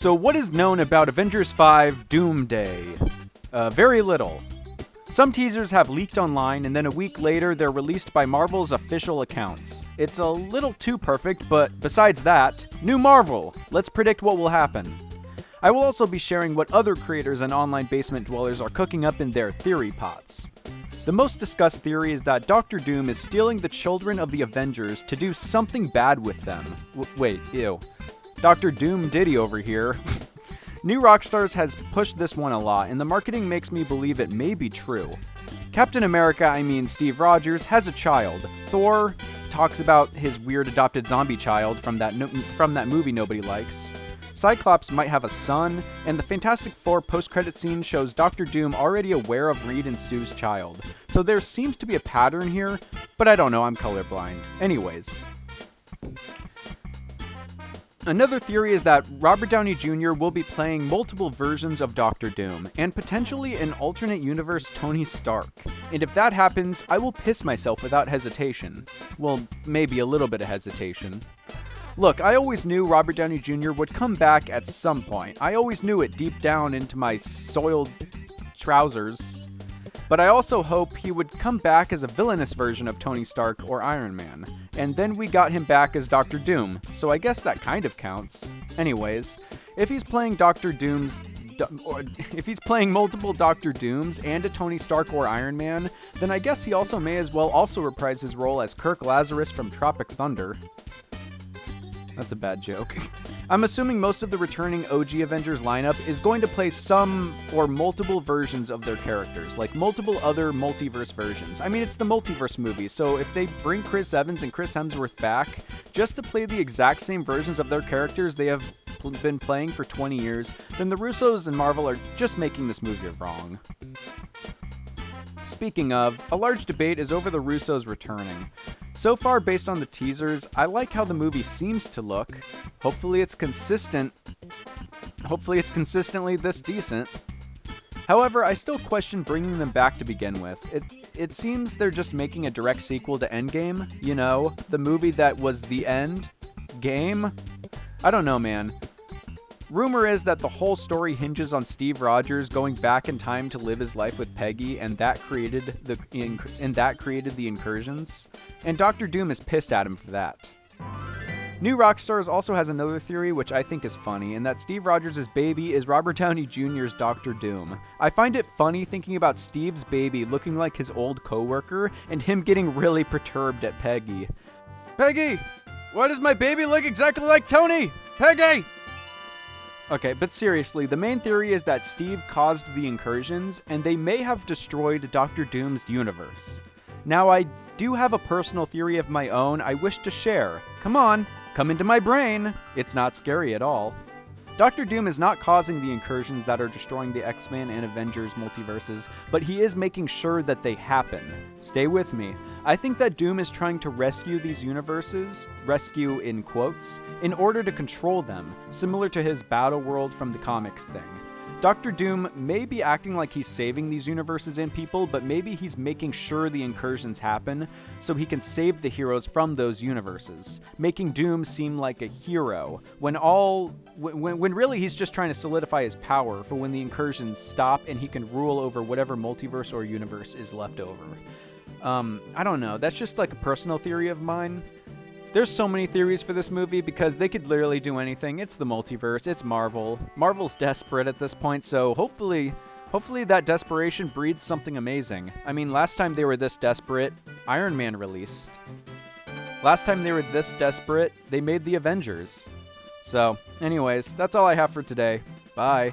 So what is known about Avengers 5 Doomsday? Very little. Some teasers have leaked online, and then a week later they're released by Marvel's official accounts. It's a little too perfect, but besides that, new Marvel! Let's predict what will happen. I will also be sharing what other creators and online basement dwellers are cooking up in their theory pots. The most discussed theory is that Doctor Doom is stealing the children of the Avengers to do something bad with them. Wait, ew. Dr. Doom Diddy over here. New Rockstars has pushed this one a lot, and the marketing makes me believe it may be true. Captain America, Steve Rogers, has a child. Thor talks about his weird adopted zombie child from that movie nobody likes. Cyclops might have a son, and the Fantastic Four post-credit scene shows Doctor Doom already aware of Reed and Sue's child. So there seems to be a pattern here, but I don't know, I'm colorblind. Anyways. Another theory is that Robert Downey Jr. will be playing multiple versions of Doctor Doom, and potentially an alternate universe Tony Stark. And if that happens, I will piss myself without hesitation. Well, maybe a little bit of hesitation. Look, I always knew Robert Downey Jr. would come back at some point. I always knew it deep down into my soiled trousers. But I also hope he would come back as a villainous version of Tony Stark or Iron Man. And then we got him back as Doctor Doom, so I guess that kind of counts. Anyways, if he's playing if he's playing multiple Doctor Dooms and a Tony Stark or Iron Man, then I guess he also may as well also reprise his role as Kirk Lazarus from Tropic Thunder. That's a bad joke. I'm assuming most of the returning OG Avengers lineup is going to play some or multiple versions of their characters, like multiple other multiverse versions. It's the multiverse movie, so if they bring Chris Evans and Chris Hemsworth back just to play the exact same versions of their characters they have been playing for 20 years, then the Russos and Marvel are just making this movie wrong. Speaking of, a large debate is over the Russos returning. So far, based on the teasers, I like how the movie seems to look. Hopefully it's consistent. Hopefully it's consistently this decent. However, I still question bringing them back to begin with. It seems they're just making a direct sequel to Endgame. You know, the movie that was the end game. I don't know, man. Rumor is that the whole story hinges on Steve Rogers going back in time to live his life with Peggy, and that created the incursions. And Doctor Doom is pissed at him for that. New Rockstars also has another theory which I think is funny, and that Steve Rogers' baby is Robert Downey Jr.'s Doctor Doom. I find it funny thinking about Steve's baby looking like his old coworker, and him getting really perturbed at Peggy. Peggy! Why does my baby look exactly like Tony? Peggy! Okay, but seriously, the main theory is that Steve caused the incursions, and they may have destroyed Doctor Doom's universe. Now, I do have a personal theory of my own I wish to share. Come on, come into my brain. It's not scary at all. Doctor Doom is not causing the incursions that are destroying the X-Men and Avengers multiverses, but he is making sure that they happen. Stay with me. I think that Doom is trying to rescue these universes, rescue in quotes, in order to control them, similar to his Battle World from the comics thing. Doctor Doom may be acting like he's saving these universes and people, but maybe he's making sure the incursions happen so he can save the heroes from those universes, making Doom seem like a hero, when really he's just trying to solidify his power for when the incursions stop and he can rule over whatever multiverse or universe is left over. I don't know, that's just like a personal theory of mine. There's so many theories for this movie because they could literally do anything. It's the multiverse, it's Marvel. Marvel's desperate at this point, so hopefully that desperation breeds something amazing. Last time they were this desperate, Iron Man released. Last time they were this desperate, they made the Avengers. So, anyways, that's all I have for today. Bye.